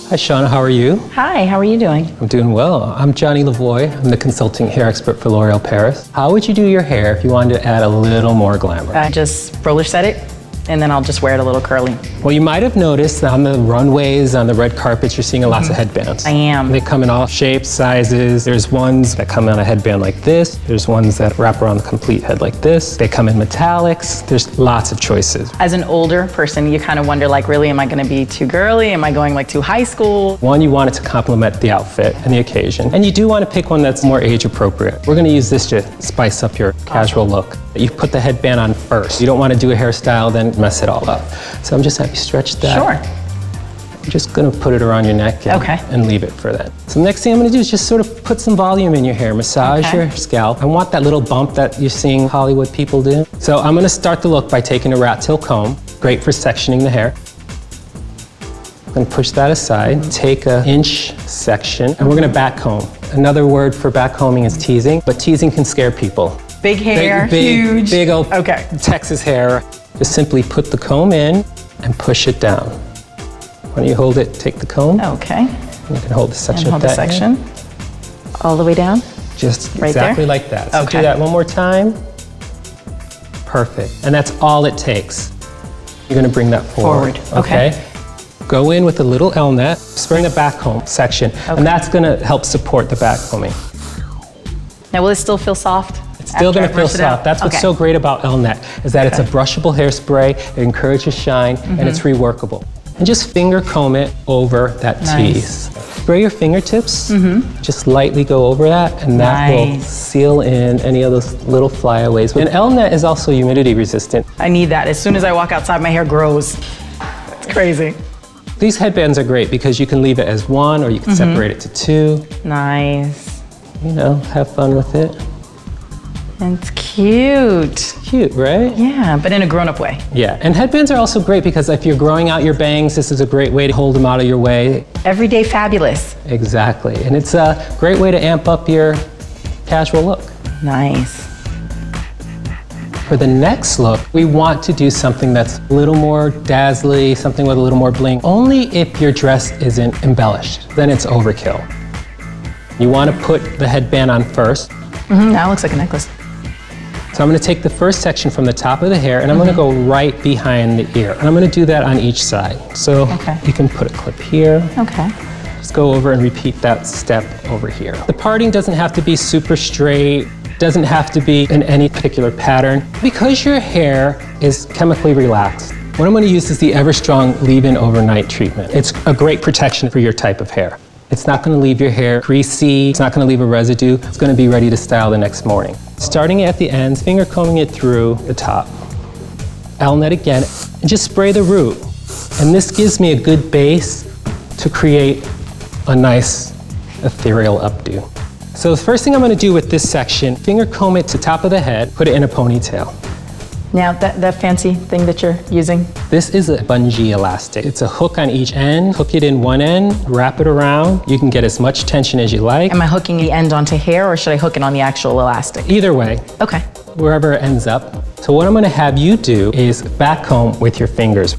Hi Shauna, how are you? Hi, how are you doing? I'm doing well. I'm Johnny Lavoie. I'm the consulting hair expert for L'Oreal Paris. How would you do your hair if you wanted to add a little more glamour? I just roller set it, and then I'll just wear it a little curly. Well, you might have noticed that on the runways, on the red carpets, you're seeing lots of headbands. I am. They come in all shapes, sizes. There's ones that come on a headband like this. There's ones that wrap around the complete head like this. They come in metallics. There's lots of choices. As an older person, you kind of wonder, like, really, am I going to be too girly? Am I going like too high school? One, you want it to complement the outfit and the occasion. And you do want to pick one that's more age appropriate. We're going to use this to spice up your casual look. You put the headband on first. You don't want to do a hairstyle, then mess it all up. So I'm just happy you stretched that. Sure. I'm just going to put it around your neck and leave it for that. So the next thing I'm going to do is just sort of put some volume in your hair, massage your scalp. I want that little bump that you're seeing Hollywood people do. So I'm going to start the look by taking a rat tail comb, great for sectioning the hair. I'm going to push that aside, take an inch section, and we're going to back comb. Another word for back combing is teasing, but teasing can scare people. Big hair, huge. Big old Texas hair. Just simply put the comb in and push it down. Why don't you hold it, take the comb. Okay. You can hold the section hold the section. All the way down? Just right exactly there? like that. So do that one more time. Perfect. And that's all it takes. You're going to bring that forward. Okay. Go in with a little L-net, spring the back comb section, and that's going to help support the back combing. Now, will it still feel soft? It's still going to feel soft. That's what's so great about L-net, is that it's a brushable hairspray, it encourages shine, and it's reworkable. And just finger comb it over that tease. Spray your fingertips, just lightly go over that, and that will seal in any of those little flyaways. And L-net is also humidity resistant. I need that. As soon as I walk outside, my hair grows. It's crazy. These headbands are great because you can leave it as one or you can separate it to two. Nice. You know, have fun with it. And it's cute. Cute, right? Yeah, but in a grown-up way. Yeah, and headbands are also great because if you're growing out your bangs, this is a great way to hold them out of your way. Everyday fabulous. Exactly, and it's a great way to amp up your casual look. Nice. For the next look, we want to do something that's a little more dazzly, something with a little more bling. Only if your dress isn't embellished, then it's overkill. You want to put the headband on first. Now it looks like a necklace. So I'm going to take the first section from the top of the hair and I'm going to go right behind the ear. And I'm going to do that on each side. So you can put a clip here. Just go over and repeat that step over here. The parting doesn't have to be super straight. Doesn't have to be in any particular pattern. Because your hair is chemically relaxed, what I'm going to use is the Everstrong Leave-In Overnight treatment. It's a great protection for your type of hair. It's not going to leave your hair greasy, it's not going to leave a residue, it's going to be ready to style the next morning. Starting at the ends, finger combing it through the top. L-net again, and just spray the root. And this gives me a good base to create a nice ethereal updo. So the first thing I'm going to do with this section, finger comb it to top of the head, put it in a ponytail. Now, that fancy thing that you're using? This is a bungee elastic. It's a hook on each end. Hook it in one end, wrap it around. You can get as much tension as you like. Am I hooking the end onto hair or should I hook it on the actual elastic? Either way. Okay. Wherever it ends up. So what I'm going to have you do is back comb with your fingers.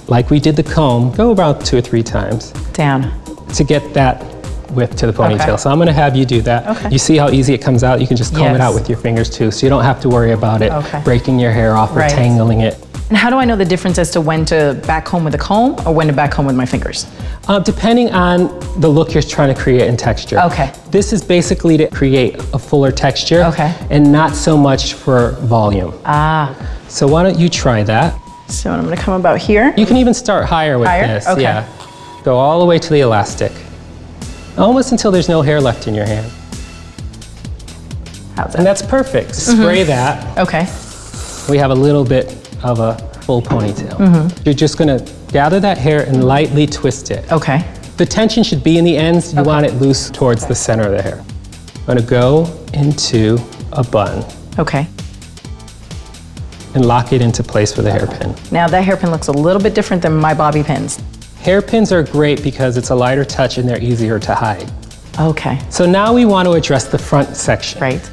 Like we did the comb, go about 2 or 3 times. Down. To get that width to the ponytail. So I'm going to have you do that. You see how easy it comes out? You can just comb it out with your fingers too, so you don't have to worry about it breaking your hair off or tangling it. And how do I know the difference as to when to back comb with a comb or when to back comb with my fingers? Depending on the look you're trying to create in texture. This is basically to create a fuller texture and not so much for volume. So why don't you try that? So I'm going to come about here. You can even start higher with this. Yeah. Go all the way to the elastic. Almost until there's no hair left in your hand. How's that? And that's perfect. Spray that. We have a little bit of a full ponytail. You're just going to gather that hair and lightly twist it. The tension should be in the ends. You want it loose towards the center of the hair. I'm going to go into a bun. And lock it into place with a hairpin. Now that hairpin looks a little bit different than my bobby pins. Hairpins are great because it's a lighter touch and they're easier to hide. Okay. So now we want to address the front section. Right.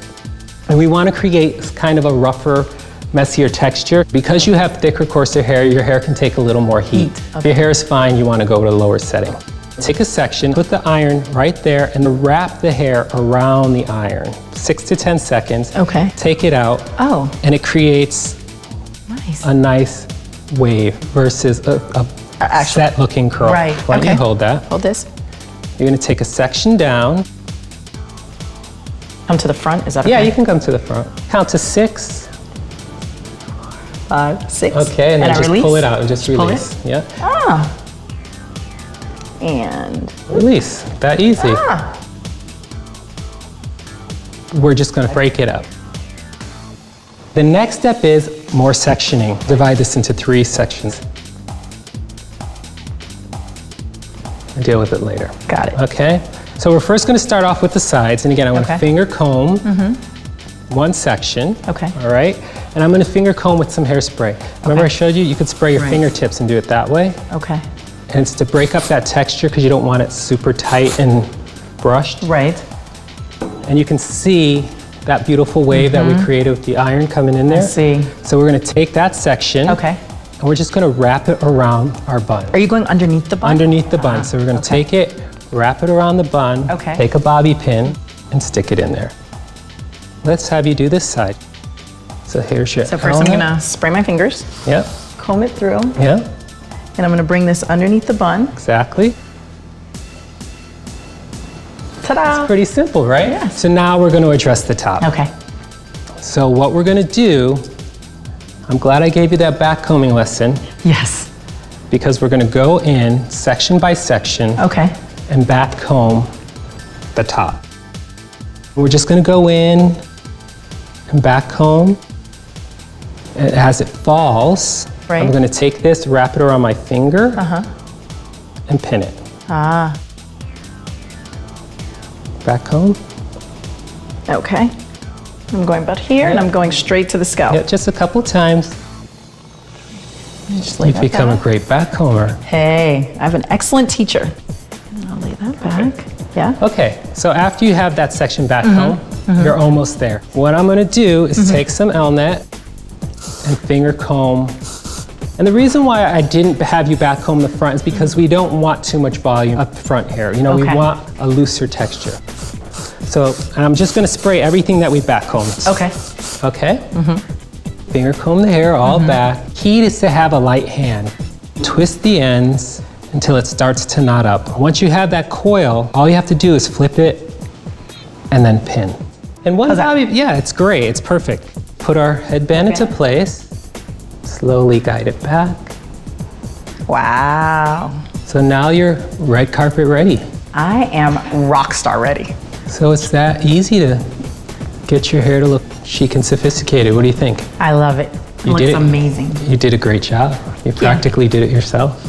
And we want to create kind of a rougher messier texture. Because you have thicker, coarser hair, your hair can take a little more heat. If your hair is fine, you want to go to a lower setting. Take a section, put the iron right there, and wrap the hair around the iron. 6 to 10 seconds. Okay. Take it out. Oh. And it creates a nice wave versus a set-looking curl. Right. Why don't you hold that? Hold this. You're going to take a section down. Come to the front, is that okay? Yeah, you can come to the front. Count to 6. 5, 6. Okay, and then just release? pull it out and just release. Pull it? Yeah. Ah. And release. That easy. Ah. We're just going to break it up. The next step is more sectioning. Divide this into 3 sections. I'll deal with it later. Got it. Okay. So we're first going to start off with the sides, and again, I'm going to finger comb one section. Okay. All right. And I'm going to finger comb with some hairspray. Remember I showed you? You could spray your fingertips and do it that way. Okay. And it's to break up that texture because you don't want it super tight and brushed. Right. And you can see that beautiful wave that we created with the iron coming in there. I see. So we're going to take that section. Okay. And we're just going to wrap it around our bun. Are you going underneath the bun? Underneath the bun. So we're going to take it, wrap it around the bun, take a bobby pin, and stick it in there. Let's have you do this side. So here's your So first I'm going to spray my fingers. Yep. Comb it through. Yep. And I'm going to bring this underneath the bun. Exactly. Ta-da! It's pretty simple, right? Yes. So now we're going to address the top. Okay. So what we're going to do, I'm glad I gave you that back combing lesson. Yes. Because we're going to go in section by section and back comb the top. We're just going to go in and back comb. And as it falls, I'm going to take this, wrap it around my finger, and pin it. Ah. Back comb. Okay. I'm going about here, and I'm going straight to the scalp. Yeah, just a couple times. Just lay You've become a great back comber. Hey, I have an excellent teacher. I'll lay that back. Yeah. Okay, so after you have that section back comb, you're almost there. What I'm going to do is take some Elnet and finger comb. And the reason why I didn't have you back comb the front is because we don't want too much volume up front here. You know, we want a looser texture. So, and I'm just going to spray everything that we back combed. Okay. Okay? Finger comb the hair all back. Key is to have a light hand. Twist the ends until it starts to knot up. Once you have that coil, all you have to do is flip it and then pin. And one bobby, yeah, it's great, it's perfect. Put our headband into place. Slowly guide it back. Wow. So now you're red carpet ready. I am rock star ready. So it's that easy to get your hair to look chic and sophisticated. What do you think? I love it. It looks amazing. You did a great job. You practically did it yourself.